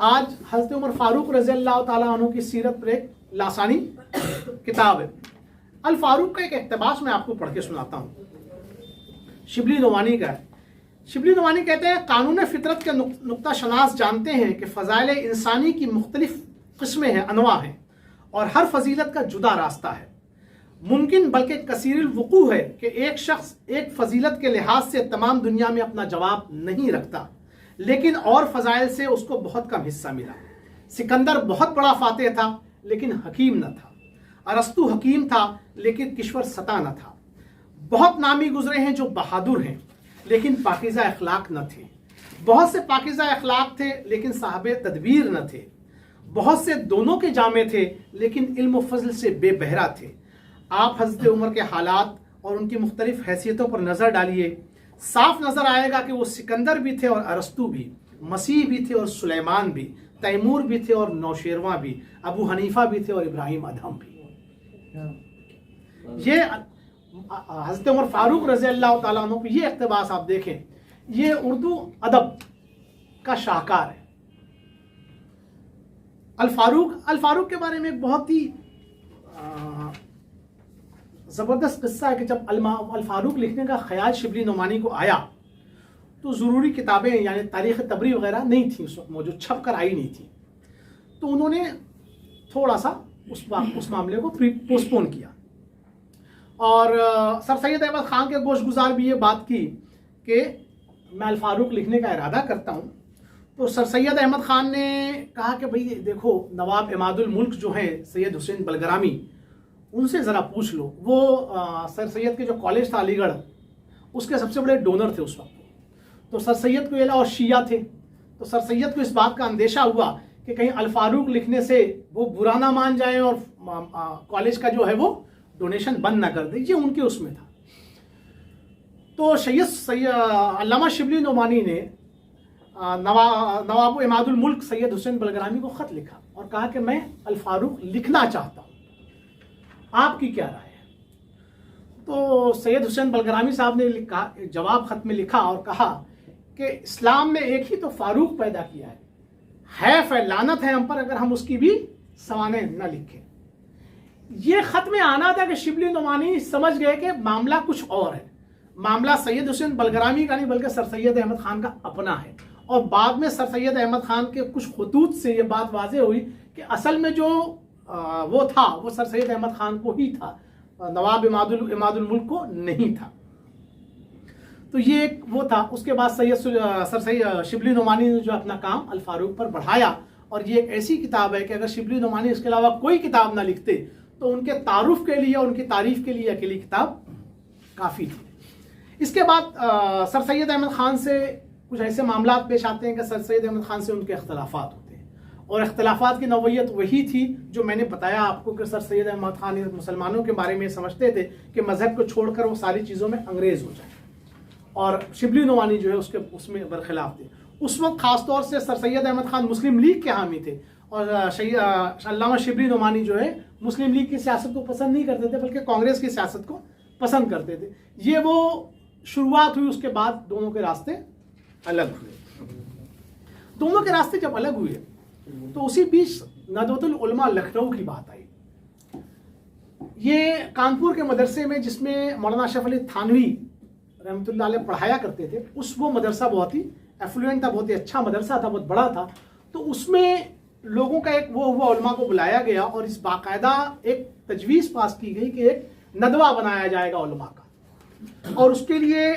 आज हज़रत उमर फारूक रज़ी अल्लाह ताला अन्हु की सीरत पर एक लासानी किताब है। अल फारूक का एक इक़्तिबास मैं आपको पढ़ के सुनाता हूँ, शिबली नोमानी का है। शिबली नोमानी कहते हैं, कानून फितरत के नुक्ता शनास जानते हैं कि फ़ज़ाइल इंसानी की मुख्तलिफ किस्में हैं, अनवा हैं, और हर फजीलत का जुदा रास्ता है। मुमकिन बल्कि कसीरुल वुकू है कि एक शख्स एक फजीलत के लिहाज से तमाम दुनिया में अपना जवाब नहीं रखता, लेकिन और फ़ज़ाइल से उसको बहुत कम हिस्सा मिला। सिकंदर बहुत बड़ा फातेह था लेकिन हकीम न था। अरस्तु हकीम था लेकिन किश्वर सता न था। बहुत नामी गुजरे हैं जो बहादुर हैं लेकिन पाकीज़ा अखलाक न थे। बहुत से पाकीज़ा अखलाक थे लेकिन साहबे तदबीर न थे। बहुत से दोनों के जामे थे लेकिन इल्म फजल से बेबहरा थे। आप हज़रत उमर के हालात और उनकी मुख्तलिफ हैसियतों पर नज़र डालिए, साफ नज़र आएगा कि वो सिकंदर भी थे और अरस्तु भी, मसीह भी थे और सुलेमान भी, तैमूर भी थे और नौशेरवा भी, अबू हनीफा भी थे और इब्राहिम अदहम भी। ये हज़रत उमर फारूक रज़ी अल्लाह ताला अन्हु पे ये इक़्तिबास आप देखें ये उर्दू अदब का शाहकार है। अल फारूक के बारे में एक बहुत ही ज़बरदस्त किस्सा है कि जब अल फारूक लिखने का ख्याल शिबली नोमानी को आया तो ज़रूरी किताबें यानी तारीख़ तबरी वगैरह नहीं थी उस वक्त मौजूद, छप कर आई नहीं थी। तो उन्होंने थोड़ा सा उस मामले को पोस्टपोन किया और सर सैयद अहमद ख़ान के गोशगुजार भी ये बात की कि मैं अल फारूक लिखने का इरादा करता हूँ। तो सर सैयद अहमद ख़ान ने कहा कि भाई देखो, नवाब इमादुल मुल्क जो हैं सैयद हुसैन बलगरामी, उनसे ज़रा पूछ लो। वो सर सैयद के जो कॉलेज था अलीगढ़, उसके सबसे बड़े डोनर थे उस वक्त। तो सर सैयद को और शिया थे, तो सर सैयद को इस बात का अंदेशा हुआ कि कहीं अल फारूक लिखने से वो बुरा ना मान जाए और कॉलेज का जो है वो डोनेशन बंद ना कर दे। ये उनके उसमें था। तो अल्लामा शिबली नोमानी ने नवाब इमादुल मुल्क सैयद हुसैन बलगरामी को ख़त लिखा और कहा कि मैं अल फारूक लिखना चाहता हूँ, आपकी क्या राय है। तो सैयद हुसैन बलगरामी साहब ने लिखा, जवाब ख़त में लिखा और कहा कि इस्लाम ने एक ही तो फारूक पैदा किया है लानत है हम पर अगर हम उसकी भी सवाने न लिखें। ये ख़त में आना था कि शिबली नोमानी समझ गए कि मामला कुछ और है, मामला सैयद हुसैन बलगरामी का नहीं बल्कि सर सैयद अहमद ख़ान का अपना है। और बाद में सर सैयद अहमद ख़ान के कुछ खतूत से ये बात वाज़ेह हुई कि असल में जो वो था वो सर सैयद अहमद ख़ान को ही था, नवाब इमादुल मुल्क को नहीं था। तो ये एक वो था। उसके बाद सर सैयद शिबली नोमानी ने जो अपना काम अल फारूक पर बढ़ाया और ये एक ऐसी किताब है कि अगर शिबली नोमानी इसके अलावा कोई किताब ना लिखते तो उनके तारुफ के लिए, उनकी तारीफ के लिए अकेली किताब काफ़ी थी। इसके बाद सर सैयद अहमद ख़ान से कुछ ऐसे मामला पेश आते हैं कि सर सैयद अहमद ख़ान से उनके अख्तलाफात होते हैं और अख्तलाफात की नौयत वही थी जो मैंने बताया आपको कि सर सैयद अहमद ख़ान मुसलमानों के बारे में समझते थे कि मज़हब को छोड़कर वो सारी चीज़ों में अंग्रेज़ हो जाए, और शिबली नोमानी जो है उसमें बरखिलाफ थे। उस वक्त ख़ासतौर से सर सैयद अहमद ख़ान मुस्लिम लीग के हामी थे और अल्लामा शिबली नोमानी जो है मुस्लिम लीग की सियासत को पसंद नहीं करते थे बल्कि कांग्रेस की सियासत को पसंद करते थे। ये वो शुरुआत हुई। उसके बाद दोनों के रास्ते अलग हुए। दोनों के रास्ते जब अलग हुए तो उसी बीच नदवतुल उलमा लखनऊ की बात आई। ये कानपुर के मदरसे में जिसमें मौलाना अशरफ अली थानवी रहमतुल्लाह अलैह पढ़ाया करते थे, वो मदरसा बहुत ही एफ्लुएंट था, बहुत ही अच्छा मदरसा था, बहुत बड़ा था। तो उसमें लोगों का एक वो हुआ, उलमा को बुलाया गया और इस बाकायदा एक तजवीज़ पास की गई कि एक नदवा बनाया जाएगा उलमा का। और उसके लिए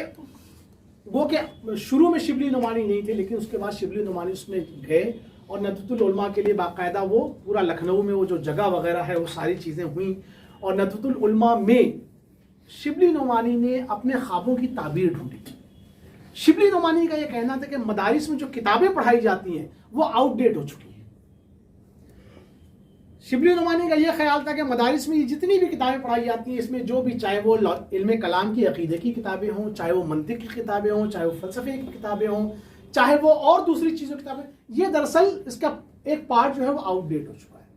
वो कि शुरू में शिबली नोमानी नहीं थे, लेकिन उसके बाद शिबली नोमानी उसमें गए और नदवतुल उलमा के लिए बाकायदा वो पूरा लखनऊ में वो जो जगह वगैरह है वो सारी चीज़ें हुई। और नदवतुल उलमा में शिबली नोमानी ने अपने ख्वाबों की ताबीर ढूंढी। शिबली नोमानी का ये कहना था कि मदारिस में जो किताबें पढ़ाई जाती हैं वो आउटडेट हो चुकी हैं। शिबली नोमानी का ये ख्याल था कि मदारिस में जितनी भी किताबें पढ़ाई जाती हैं इसमें जो भी, चाहे वो इल्म कलाम की अकीदे की किताबें हों, चाहे वो मंतिक की किताबें हों, चाहे वो फ़लसफ़े की किताबें हों, चाहे वो और दूसरी चीज़ों की किताबें, ये दरअसल इसका एक पार्ट जो है वो आउटडेट हो चुका है।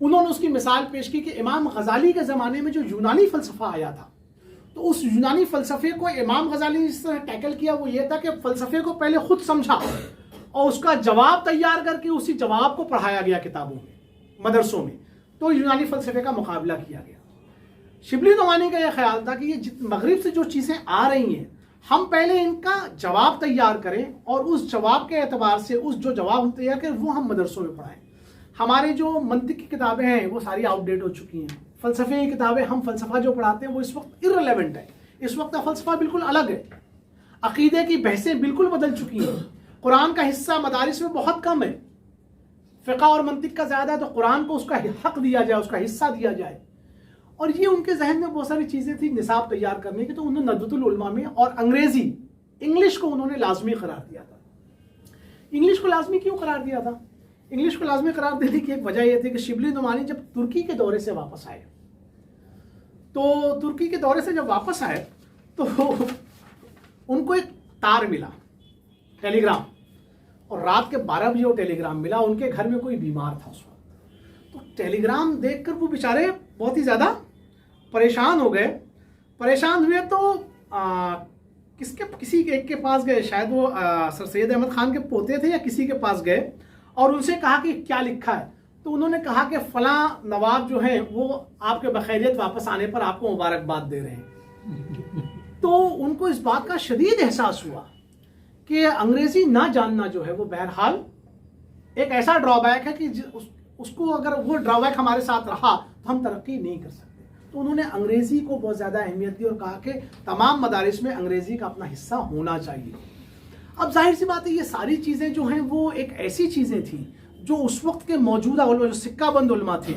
उन्होंने उसकी मिसाल पेश की कि इमाम गज़ाली के ज़माने में जो यूनानी फ़लसफ़ा आया था, तो उस यूनानी फ़लसफ़े को इमाम गज़ाली ने इस तरह टैकल किया, वो ये था कि फ़लसफ़े को पहले खुद समझा और उसका जवाब तैयार करके उसी जवाब को पढ़ाया गया किताबों में, मदरसों में, तो यूनानी फ़लसफ़े का मुकाबला किया गया। शिबली नोमानी का यह ख्याल था कि ये मगरिब से जो चीज़ें आ रही हैं हम पहले इनका जवाब तैयार करें और उस जवाब के एतबार से उस जो जवाब हम तैयार करें वो हम मदरसों में पढ़ाएं। हमारी जो मंतिक की किताबें हैं वो सारी आउटडेट हो चुकी हैं। फ़लसफ़े की किताबें, हम फ़लसफ़ा जो पढ़ाते हैं वो इस वक्त इर्रेलेवेंट है। इस वक्त का फ़लसफ़ा बिल्कुल अलग है। अक़ीदे की बहसें बिल्कुल बदल चुकी हैं। कुरान का हिस्सा मदारिस में बहुत कम है, फ़िक़्ह और मंतिक का ज़्यादा है, तो कुरान को उसका हक़ दिया जाए, उसका हिस्सा दिया जाए। और ये उनके जहन में बहुत सारी चीज़ें थी निसाब तैयार करने की, तो उन्होंने नदवतुल उलमा में और अंग्रेज़ी, इंग्लिश को उन्होंने लाजमी करार दिया था। इंग्लिश को लाजमी क्यों करार दिया था? इंग्लिश को लाजमी करार देने की एक वजह यह थी कि शिबली नोमानी जब तुर्की के दौरे से वापस आए, तो तुर्की के दौरे से जब वापस आए तो उनको एक तार मिला, टेलीग्राम, और रात के 12 बजे वो टेलीग्राम मिला। उनके घर में कोई बीमार था उस वक्त। तो टेलीग्राम देखकर वो बेचारे बहुत ही ज़्यादा परेशान हो गए। परेशान हुए तो किसी एक के पास गए, शायद वो सर सैयद अहमद खान के पोते थे या किसी के पास गए और उनसे कहा कि क्या लिखा है। तो उन्होंने कहा कि फलां नवाब जो है वो आपके बखैरियत वापस आने पर आपको मुबारकबाद दे रहे हैं। तो उनको इस बात का शदीद एहसास हुआ कि अंग्रेजी ना जानना जो है वो बहरहाल एक ऐसा ड्रॉबैक है कि उसको अगर वो ड्रॉबैक हमारे साथ रहा तो हम तरक्की नहीं कर सकते। तो उन्होंने अंग्रेजी को बहुत ज़्यादा अहमियत दी और कहा कि तमाम मदारिस में अंग्रेजी का अपना हिस्सा होना चाहिए। अब जाहिर सी बात है ये सारी चीज़ें जो हैं वो एक ऐसी चीज़ें थी जो उस वक्त के मौजूदा उलमा, जो सिक्का बंद उलमा थे,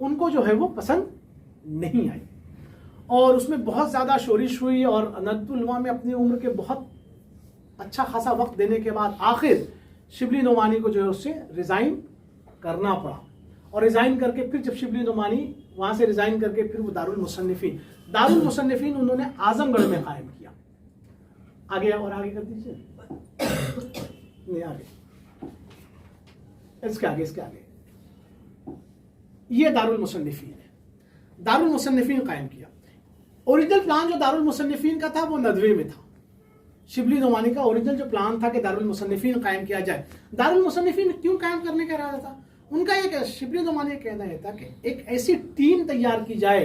उनको जो है वो पसंद नहीं आई और उसमें बहुत ज़्यादा शोरिश हुई और नदवतुल उलमा में अपनी उम्र के बहुत अच्छा खासा वक्त देने के बाद आखिर शिबली नोमानी को जो है उससे रिज़ाइन करना पड़ा। और रिज़ाइन करके फिर जब शिबली नोमानी वहाँ से रिज़ाइन करके फिर वो दारुल मुसन्निफीन उन्होंने आजमगढ़ में कायम किया। आगे और आगे कर दीजिए, नहीं आगे, इसके आगे ये दारुल मुसन्निफीन है। दारुल मुसन्निफीन कायम किया। ओरिजिनल प्लान जो दारुल मुसन्निफीन का था वो नदवे में था। शिबली नोमानी का ओरिजिनल जो प्लान था कि दारुल मुसन्निफीन कायम किया जाए। दारुल मुसन्निफीन क्यों कायम करने का इरादा था? उनका एक शिबली नोमानी कहना है था कि एक ऐसी टीम तैयार की जाए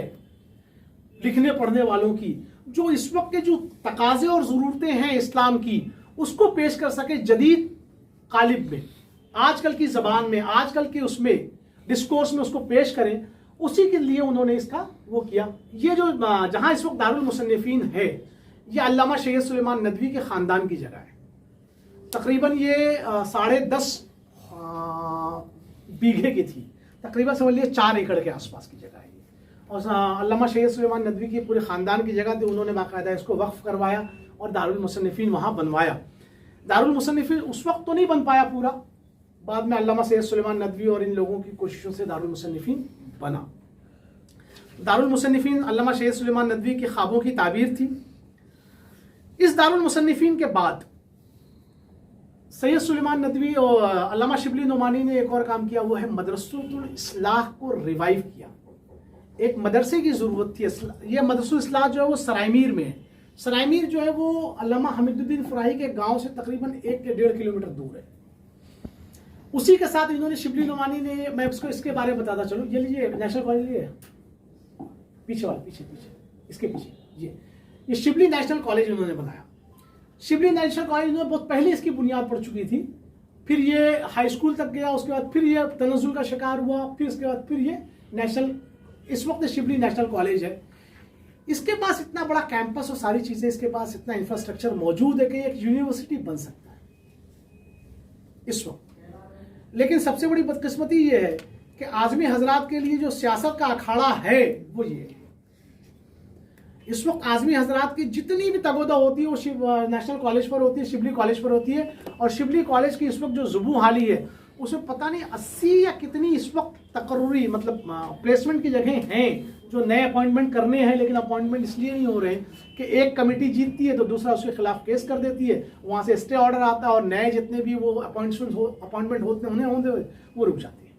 लिखने पढ़ने वालों की जो इस वक्त के जो तकाजे और ज़रूरतें हैं इस्लाम की उसको पेश कर सके जदीद कालिब में, आजकल की ज़बान में, आजकल के उसमें डिस्कोर्स में उसको पेश करें। उसी के लिए उन्होंने इसका वो किया। ये जो जहाँ इस वक्त दारुल मुसन्निफीन है ये अल्लामा सैयद सुलेमान नदवी के ख़ानदान की जगह है। तकरीबन ये 10.5 बीघे की थी, तकरीबन समझिए 4 एकड़ के आसपास की जगह है। और अल्लामा सैयद सुलेमान नदवी की पूरे ख़ानदान की जगह थी। उन्होंने बाकायदा इसको वक्फ करवाया और दारुल मुसन्निफीन वहाँ बनवाया। दारुल मुसन्निफीन उस वक्त तो नहीं बन पाया पूरा, बाद में अल्लामा सैयद सुलेमान नदवी और इन लोगों की कोशिशों से दारुल मुसन्निफीन बना। दारुल मुसन्निफीन अल्लामा सैयद सुलेमान नदवी के ख्वाबों की ताबीर थी। इस दारुल मुसन्निफीन के बाद सैयद सुलेमान नदवी और अल्लामा शिबली नोमानी ने एक और काम किया, वो है मदरसतुल इस्लाह को रिवाइव किया। एक मदरसे की ज़रूरत थी। ये मदरसतुल इस्लाह जो है वो सरायमीर में है। सरायमीर जो है वो अल्लामा हमीदुद्दीन फराही के गांव से तकरीबन 1 से 1.5 किलोमीटर दूर है। उसी के साथ इन्होंने शिबली नोमानी ने, मैं उसको इसके बारे में बताता चलूँ, ये लीजिए नेशनल कॉलेज, लिए पीछे वाला, पीछे इसके पीछे ये शिबली नेशनल कॉलेज इन्होंने बनाया। शिबली नेशनल कॉलेज में बहुत पहले इसकी बुनियाद पड़ चुकी थी। फिर ये हाई स्कूल तक गया, उसके बाद फिर ये तनज़्ज़ुल का शिकार हुआ, फिर इसके बाद फिर ये नेशनल, इस वक्त शिबली नेशनल कॉलेज है। इसके पास इतना बड़ा कैंपस और सारी चीज़ें, इसके पास इतना इंफ्रास्ट्रक्चर मौजूद है कि एक यूनिवर्सिटी बन सकता है इस वक्त। लेकिन सबसे बड़ी बदकिस्मती ये है कि आज़मी हजरात के लिए जो सियासत का अखाड़ा है वो ये है। इस वक्त आज़मी हजरात की जितनी भी तगोदा होती है वो नेशनल कॉलेज पर होती है, शिबली कॉलेज पर होती है। और शिबली कॉलेज की इस वक्त जो ज़ुबू हाली है उसमें पता नहीं 80 या कितनी इस वक्त तकर्रुरी मतलब प्लेसमेंट की जगह हैं जो नए अपॉइंटमेंट करने हैं, लेकिन अपॉइंटमेंट इसलिए नहीं हो रहे कि एक कमेटी जीतती है तो दूसरा उसके खिलाफ केस कर देती है, वहाँ से स्टे ऑर्डर आता है और नए जितने भी वो अपॉइंटमेंट होते वो रुक जाती है।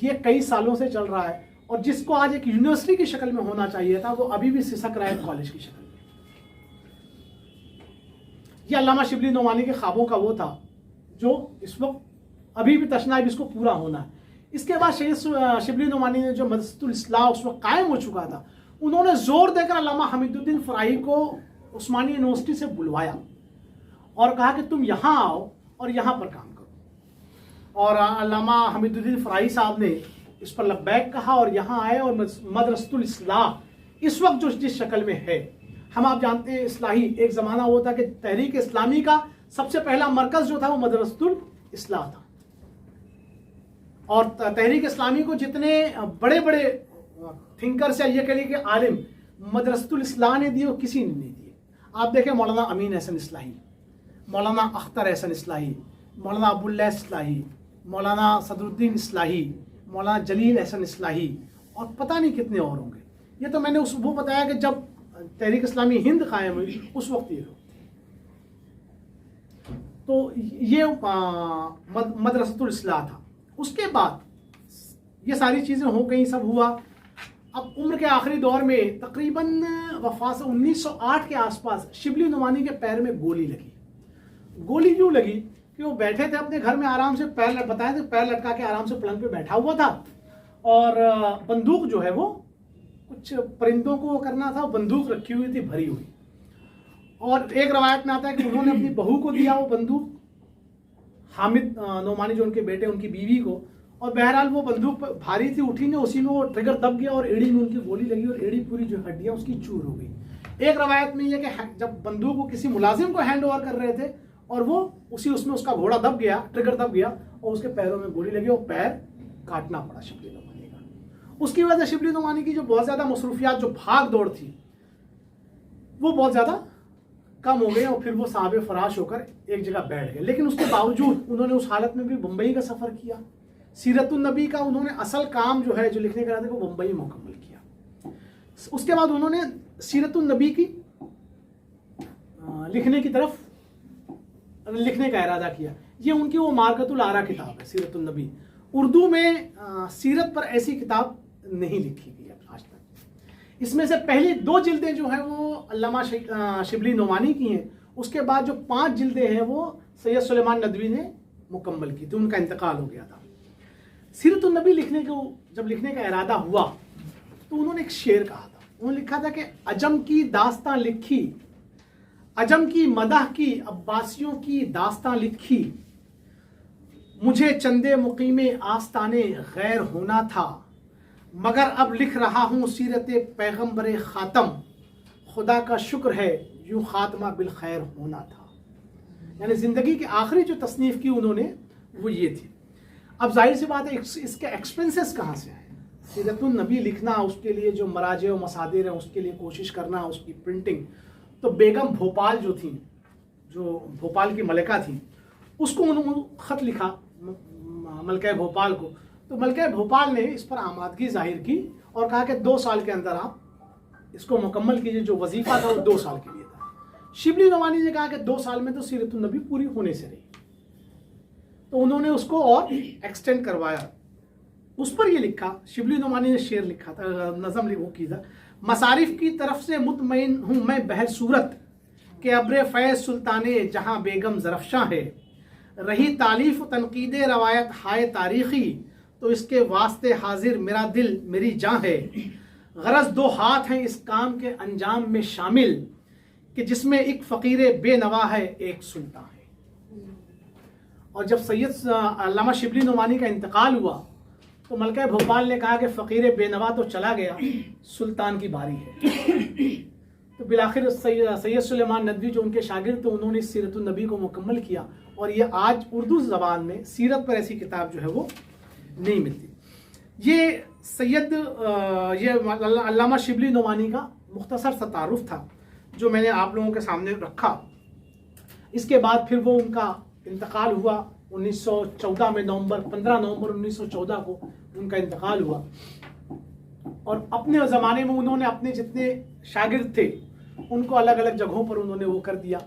ये कई सालों से चल रहा है और जिसको आज एक यूनिवर्सिटी की शक्ल में होना चाहिए था वो अभी भी सिसक रहा है कॉलेज की शक्ल में। ये अल्लामा शिबली नोमानी के ख्वाबों का वो था जो इस वक्त अभी भी तशनाइब इसको पूरा होना है। इसके बाद सैयद शिबली नोमानी ने जो मदरसतुल इस्लाह उस वक्त कायम हो चुका था, उन्होंने जोर देकर अल्लामा हमीदुद्दीन फराही को उस्मानी यूनिवर्सिटी से बुलवाया और कहा कि तुम यहाँ आओ और यहाँ पर काम करो। और अल्लामा हमीदुद्दीन फराही साहब ने इस पर लब्बैक कहा और यहाँ आए और मदरसतुल इस्लाह इस वक्त जो जिस शक्ल में है, हम आप जानते हैं इस्लाही एक ज़माना वो था कि तहरीक इस्लामी का सबसे पहला मरकज़ जो था वो मदरसतुल इस्लाह था। और तहरीक इस्लामी को जितने बड़े बड़े थिंकर्स या ये कह लीजिए कि आलिम मदरसतुल इस्लाह ने दिए वो किसी ने नहीं दिए। आप देखें मौलाना अमीन हसन इस्लाही, मौलाना अख्तर हसन इस्लाही, मौलाना अबुल्ला इस्लाही, मौलाना सदरुद्दीन इस्लाही, मौलाना जलील हसन इस्लाही और पता नहीं कितने और होंगे। ये तो मैंने वो बताया कि जब तहरीक इस्लामी हिंद कायम हुई उस वक्त ये लोग। तो ये मदरसतुल इस्लाह था। उसके बाद ये सारी चीज़ें हो गई, सब हुआ। अब उम्र के आखिरी दौर में तकरीबन वफात से 1908 के आसपास शिबली नुमानी के पैर में गोली लगी। गोली क्यों लगी कि वो बैठे थे अपने घर में आराम से, बताए थे पैर लटका के आराम से पलंग पे बैठा हुआ था और बंदूक जो है वो कुछ परिंदों को करना था, बंदूक रखी हुई थी भरी हुई। और एक रवायत में आता है कि उन्होंने अपनी बहू को दिया वो बंदूक, हामिद नोमानी जो उनके बेटे, उनकी बीवी को, और बहरहाल वो बंदूक भारी थी, उठी ने, उसी में वो ट्रिगर दब गया और एड़ी में उनकी गोली लगी और एड़ी पूरी जो हड्डियां उसकी चूर हो गई। एक रवायत में यह कि जब बंदूक को किसी मुलाजिम को हैंड ओवर कर रहे थे और वो उसमें उसका घोड़ा दब गया, ट्रिगर दब गया और उसके पैरों में गोली लगी और पैर काटना पड़ा शिबली नोमानी का। उसकी वजह से शिबली नोमानी की जो बहुत ज्यादा मसरूफियात, जो भाग दौड़ थी, वो बहुत ज्यादा कम हो गए और फिर वो साहब फराश होकर एक जगह बैठ गए। लेकिन उसके बावजूद उन्होंने उस हालत में भी मुंबई का सफर किया। सीरतुन नबी का उन्होंने असल काम जो है, जो लिखने का था, वो मुंबई मुकम्मल किया। उसके बाद उन्होंने सीरतुन नबी की लिखने का इरादा किया। ये उनकी वो मार्कतुल आरा किताब है, सीरतुन नबी। उर्दू में सीरत पर ऐसी किताब नहीं लिखी गई आज तक। इसमें से पहली 2 जिल्दें जो है वो अल्लामा शिबली नोमानी की हैं। उसके बाद जो 5 जिल्दें हैं वो सैयद सुलेमान नदवी ने मुकम्मल की थी, उनका इंतकाल हो गया था। सीरतुन नबी जब लिखने का इरादा हुआ तो उन्होंने एक शेर कहा था। उन्होंने लिखा था कि अजम की दास्तां लिखी, अजम की मदह की, अब्बासियों की दास्तां लिखी, मुझे चंदे मुकीमे आस्ताने गैर होना था, मगर अब लिख रहा हूँ सीरत पैगम्बर खातम, खुदा का शुक्र है यूं खात्मा बिल खैर होना था। यानी जिंदगी की आखिरी जो तसनीफ की उन्होंने वो ये थी। अब जाहिर सी बात है इसके एक्सपेंसेस कहाँ से आए? सीरतुन नबी लिखना, उसके लिए जो मराजे और मसादिर हैं उसके लिए कोशिश करना, उसकी प्रिंटिंग, तो बेगम भोपाल जो थी, जो भोपाल की मलिका थी, उसको उन्होंने ख़त लिखा मलका भोपाल को। तो मलका भोपाल ने इस पर आमादगी जाहिर की और कहा कि 2 साल के अंदर आप इसको मुकम्मल कीजिए। जो वजीफ़ा था वो 2 साल के लिए था। शिबली नोमानी ने कहा कि 2 साल में तो सीरतुन नबी पूरी होने से रही, तो उन्होंने उसको और एक्सटेंड करवाया। उस पर ये लिखा, शिबली नोमानी ने शेर लिखा था, नज़म वो की था, मसारिफ की तरफ से मुतमईन हूँ मैं बहर सूरत के अब्र फैज़ सुल्ताने जहाँ बेगम ज़रफ़शां है, रही तालीफ तनकीद रवायत हाय तारीख़ी, तो इसके वास्ते हाजिर मेरा दिल मेरी जान है, गरज 2 हाथ हैं इस काम के अंजाम में शामिल, कि जिसमें एक फ़कीर बेनवा है एक सुल्तान है। और जब सैयद अल्लामा शिबली नोमानी का इंतकाल हुआ तो मलका भोपाल ने कहा कि फ़कीर बेनवा तो चला गया, सुल्तान की बारी है। तो बिलाखिर सैयद सुलेमान नदवी जो उनके शागिर्द थे, उन्होंने सीरतुन नबी को मुकम्मल किया। और ये आज उर्दू ज़बान में सीरत पर ऐसी किताब जो है वो नहीं मिलती। ये अल्लामा शिबली नोमानी का मुख्तसर सा तारुफ था जो मैंने आप लोगों के सामने रखा। इसके बाद फिर वो उनका इंतकाल हुआ 1914 में, 15 नवंबर 1914 को उनका इंतकाल हुआ। और अपने ज़माने में उन्होंने अपने जितने शागिर्द थे उनको अलग अलग जगहों पर उन्होंने वो कर दिया।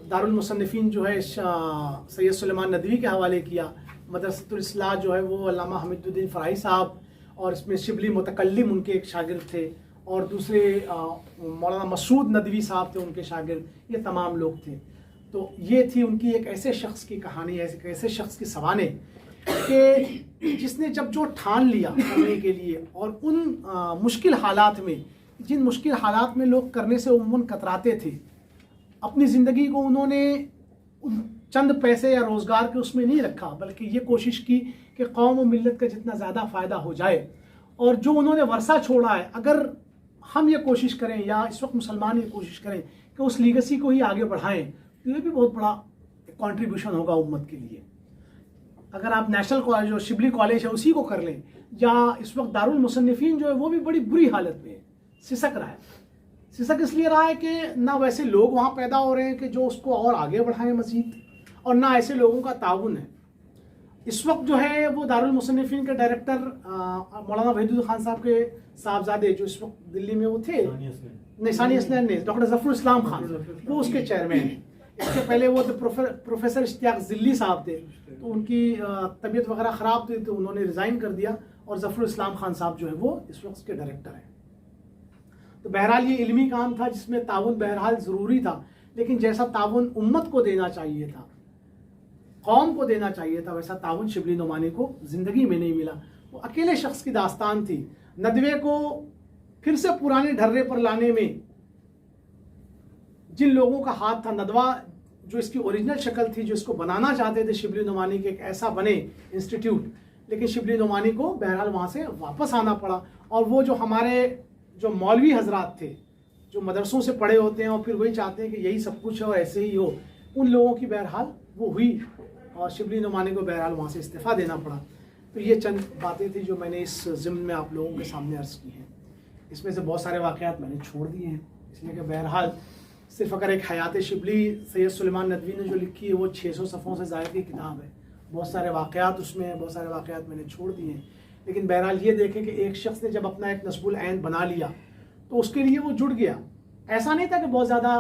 दारुल मुसन्निफीन जो है सैयद सुलेमान नदवी के हवाले किया, मदरसतुल इस्लाह जो है वो अल्लामा हमीदुद्दीन फ़राही साहब, और इसमें शिबली मुतकल्लिम उनके एक शागिर्द थे, और दूसरे मौलाना मसूद नदवी साहब थे उनके शागिर्द। ये तमाम लोग थे। तो ये थी उनकी एक ऐसे शख्स की कहानी, ऐसे शख्स की सवाने कि जिसने जब जो ठान लिया करने के लिए, और उन मुश्किल हालात में, जिन मुश्किल हालात में लोग करने से उम्मन कतराते थे, अपनी ज़िंदगी को उन्होंने चंद पैसे या रोज़गार के उसमें नहीं रखा, बल्कि ये कोशिश की कि कौम और मिल्लत का जितना ज़्यादा फ़ायदा हो जाए। और जो उन्होंने वर्सा छोड़ा है, अगर हम ये कोशिश करें या इस वक्त मुसलमान ये कोशिश करें कि उस लीगेसी को ही आगे बढ़ाएं, तो ये भी बहुत बड़ा कंट्रीब्यूशन होगा उम्मत के लिए। अगर आप नेशनल कॉलेज जो शिबली कॉलेज है उसी को कर लें, या इस वक्त दारुल मुसन्निफीन जो है वो भी बड़ी बुरी हालत में है, सिसक रहा है। सिसक इसलिए रहा है कि ना वैसे लोग वहाँ पैदा हो रहे हैं कि जो उसको और आगे बढ़ाएं मज़ीद, और ना ऐसे लोगों का ताउन है। इस वक्त जो है वो दारुल मुसन्निफीन के डायरेक्टर मौलाना वहीदुद्दीन खान साहब के साहबजादे जो इस वक्त दिल्ली में वो थे, सानी हसनैन ने, डॉक्टर ज़फ़रुल इस्लाम खान, वो उसके चेयरमैन हैं। इसके पहले वो प्रोफेसर इश्तियाक ज़िल्ली साहब थे, तो उनकी तबीयत वगैरह ख़राब थी तो उन्होंने रिज़ाइन कर दिया और ज़फ़रुल इस्लाम खान साहब जो है वो इस वक्त के डायरेक्टर हैं। तो बहरहाल ये इल्मी काम था जिसमें ताउन बहरहाल ज़रूरी था, लेकिन जैसा ताउन उम्मत को देना चाहिए था, कौम को देना चाहिए था, वैसा ताउन शिबली नुमानी को ज़िंदगी में नहीं मिला। वो अकेले शख्स की दास्तान थी। नदवे को फिर से पुराने ढर्रे पर लाने में जिन लोगों का हाथ था, नदवा जो इसकी ओरिजिनल शक्ल थी, जो इसको बनाना चाहते थे शिबली नुमानी के एक ऐसा बने इंस्टीट्यूट, लेकिन शिबली नुमानी को बहरहाल वहाँ से वापस आना पड़ा। और वो जो हमारे जो मौलवी हजरात थे जो मदरसों से पढ़े होते हैं और फिर वही चाहते हैं कि यही सब कुछ है और ऐसे ही हो, उन लोगों की बहरहाल वो हुई और शिबली नुमानी को बहरहाल वहाँ से इस्तीफ़ा देना पड़ा। तो ये चंद बातें थी जो मैंने इस ज़िम्न में आप लोगों के सामने अर्ज़ की हैं। इसमें से बहुत सारे वाक़यात मैंने छोड़ दिए हैं, इसलिए कि बहरहाल सिर्फ अगर एक हयात शिबली सैयद सुलेमान नदवी ने जो लिखी है वो 600 सफ़ों से ज़ायद की किताब है। बहुत सारे वाक़यात उसमें हैं, बहुत सारे वाक़यात मैंने छोड़ दिए हैं। लेकिन बहरहाल ये देखें कि एक शख्स ने जब अपना एक नस्बुल ऐन बना लिया तो उसके लिए वो जुड़ गया। ऐसा नहीं था कि बहुत ज़्यादा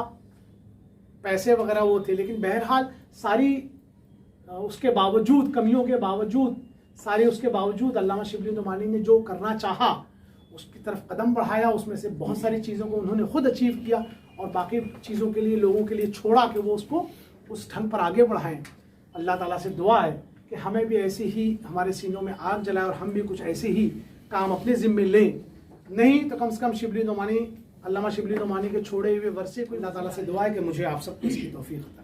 पैसे वगैरह वो थे, लेकिन बहरहाल सारी उसके बावजूद, कमियों के बावजूद, सारे उसके बावजूद अल्लामा शिबली नुमानी ने जो करना चाहा उसकी तरफ कदम बढ़ाया। उसमें से बहुत सारी चीज़ों को उन्होंने खुद अचीव किया और बाकी चीज़ों के लिए लोगों के लिए छोड़ा कि वो उसको उस ढंग पर आगे बढ़ाएं। अल्लाह ताला से दुआ है कि हमें भी ऐसे ही हमारे सीनों में आग जलाए और हम भी कुछ ऐसे ही काम अपने ज़िम्मे लें। नहीं तो कम से कम शिबली नुमानी, अल्लामा शिबली नुमानी के छोड़े हुए वर्से को अल्लाह ताला से दुआ है कि मुझे आप सबको इसकी तौफीक अता।